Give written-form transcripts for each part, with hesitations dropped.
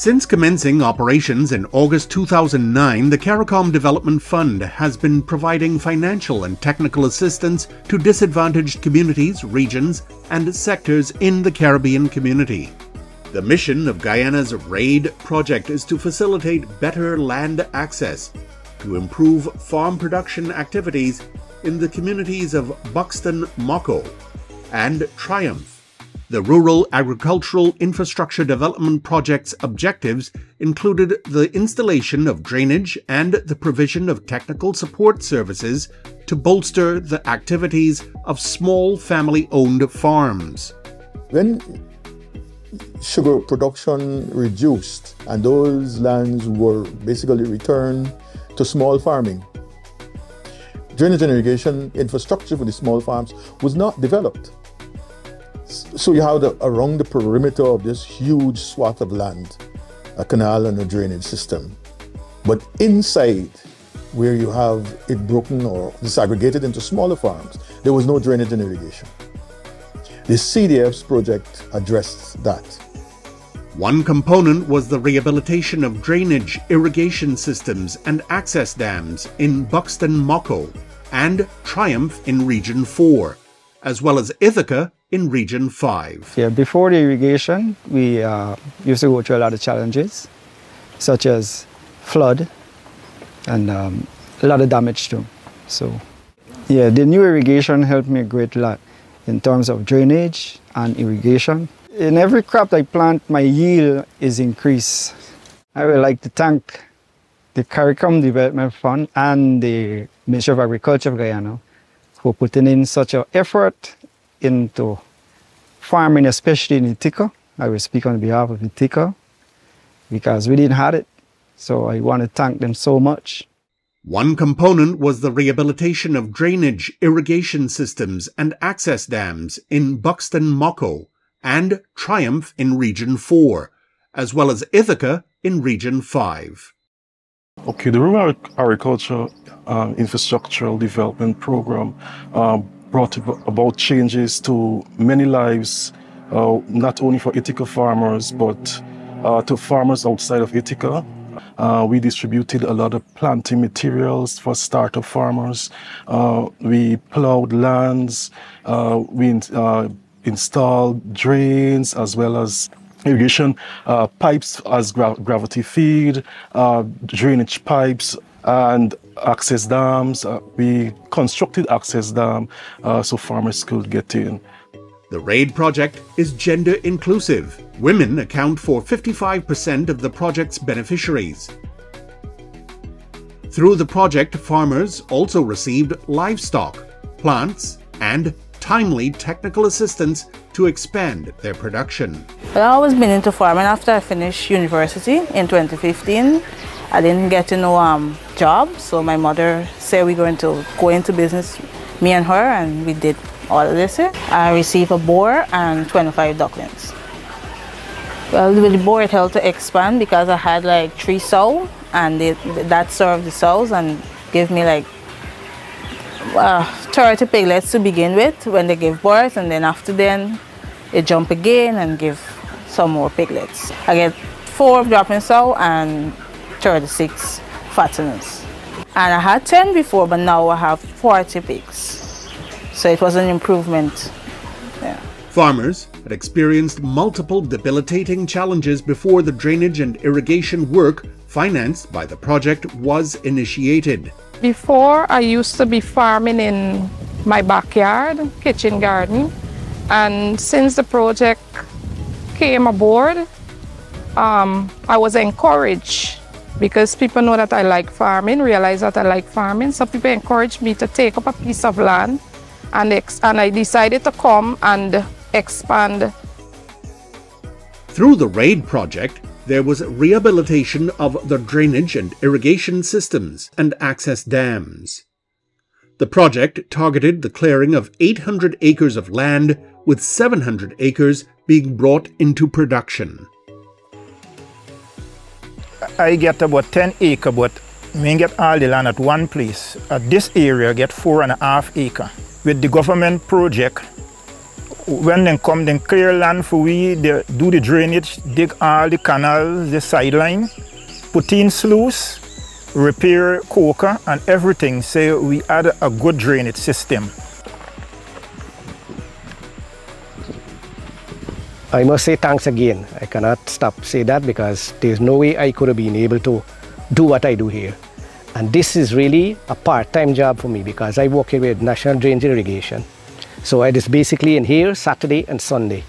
Since commencing operations in August 2009, the CARICOM Development Fund has been providing financial and technical assistance to disadvantaged communities, regions, and sectors in the Caribbean community. The mission of Guyana's RAID project is to facilitate better land access, to improve farm production activities in the communities of Buxton Moko and Triumph. The Rural Agricultural Infrastructure Development Project's objectives included the installation of drainage and the provision of technical support services to bolster the activities of small family-owned farms. When sugar production reduced and those lands were basically returned to small farming, drainage and irrigation infrastructure for the small farms was not developed. So you have around the perimeter of this huge swath of land, a canal and a drainage system. But inside, where you have it broken or disaggregated into smaller farms, there was no drainage and irrigation. The CDF's project addressed that. One component was the rehabilitation of drainage, irrigation systems and access dams in Buxton Moko and Triumph in Region 4, as well as Ithaca in Region 5. Yeah, before the irrigation, we used to go through a lot of challenges, such as flood and a lot of damage too. So, yeah, the new irrigation helped me a great lot in terms of drainage and irrigation. In every crop I plant, my yield is increased. I would like to thank the CARICOM Development Fund and the Ministry of Agriculture of Guyana for putting in such an effort into farming, especially in Ithaca. I will speak on behalf of Ithaca because we didn't have it. So I want to thank them so much. One component was the rehabilitation of drainage, irrigation systems and access dams in Buxton Moko and Triumph in Region 4, as well as Ithaca in Region 5. Okay, the Rural Agriculture Infrastructural Development Program brought about changes to many lives, not only for Ithaca farmers, but to farmers outside of Ithaca. We distributed a lot of planting materials for startup farmers. We plowed lands. We installed drains as well as irrigation pipes as gravity feed, drainage pipes, and access dams. We constructed access dam so farmers could get in. The RAID project is gender inclusive. Women account for 55% of the project's beneficiaries. Through the project, farmers also received livestock, plants, and timely technical assistance to expand their production. Well, I've always been into farming. After I finished university in 2015, I didn't get no job, so my mother said we're going to go into business, me and her, and we did all of this. I received a boar and 25 ducklings. Well, with the boar it helped to expand because I had like 3 sows, and that served the sows and gave me like 30 piglets to begin with when they give birth, and then after then they jump again and give some more piglets. I get 4 dropping sow and 36 fatteners. And I had 10 before, but now I have 40 pigs. So it was an improvement. Yeah. Farmers had experienced multiple debilitating challenges before the drainage and irrigation work financed by the project was initiated. Before, I used to be farming in my backyard, kitchen garden, and since the project came aboard, I was encouraged because people know that I like farming, realize that I like farming, so people encouraged me to take up a piece of land, and I decided to come and expand. Through the RAID project, there was rehabilitation of the drainage and irrigation systems and access dams. The project targeted the clearing of 800 acres of land, with 700 acres being brought into production. I get about 10 acres, but we get all the land at one place. At this area, I get 4.5 acres. With the government project, when they come, they clear land for we, they do the drainage, dig all the canals, the sideline, put in sluice, repair coker and everything. So we had a good drainage system. I must say thanks again. I cannot stop say that because there's no way I could have been able to do what I do here. And this is really a part-time job for me because I work here with National Drainage Irrigation. So I just basically in here Saturday and Sunday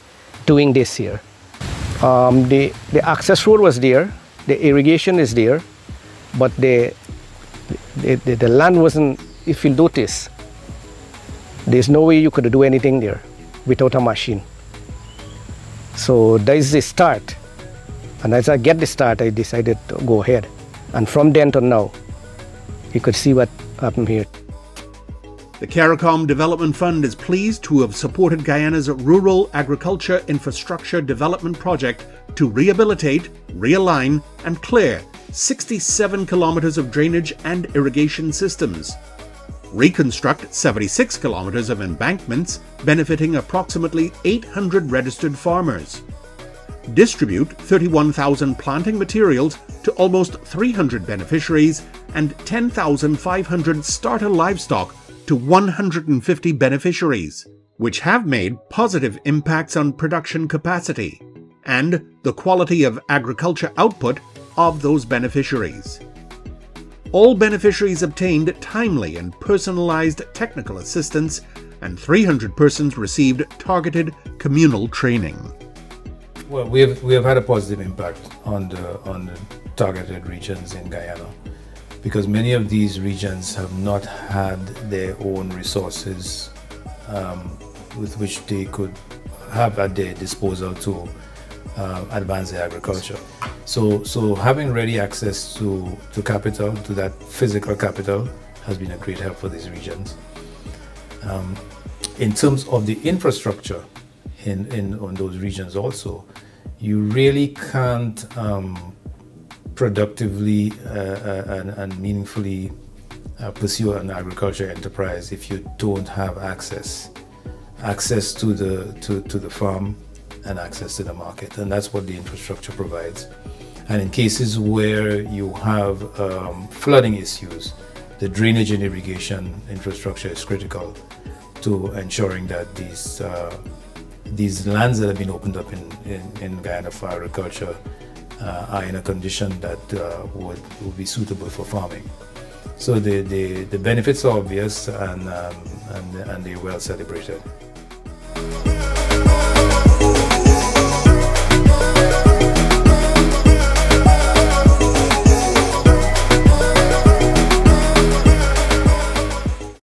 doing this here. The access road was there, the irrigation is there, but the land wasn't, if you notice, there's no way you could do anything there without a machine. So that is the start. And as I get the start, I decided to go ahead. And from then to now, you could see what happened here. The CARICOM Development Fund is pleased to have supported Guyana's rural agriculture infrastructure development project to rehabilitate, realign and clear 67 kilometers of drainage and irrigation systems, reconstruct 76 kilometers of embankments benefiting approximately 800 registered farmers, distribute 31,000 planting materials to almost 300 beneficiaries and 10,500 starter livestock to 150 beneficiaries, which have made positive impacts on production capacity and the quality of agriculture output of those beneficiaries. All beneficiaries obtained timely and personalized technical assistance, and 300 persons received targeted communal training. Well, we have had a positive impact on the targeted regions in Guyana, because many of these regions have not had their own resources with which they could have at their disposal to advance their agriculture. So having ready access to capital, to that physical capital, has been a great help for these regions. In terms of the infrastructure on those regions also, you really can't productively and meaningfully pursue an agriculture enterprise if you don't have access to the farm and access to the market, and that's what the infrastructure provides. And in cases where you have flooding issues, the drainage and irrigation infrastructure is critical to ensuring that these lands that have been opened up in Guyana for agriculture are in a condition that would be suitable for farming. So the benefits are obvious and they're well celebrated.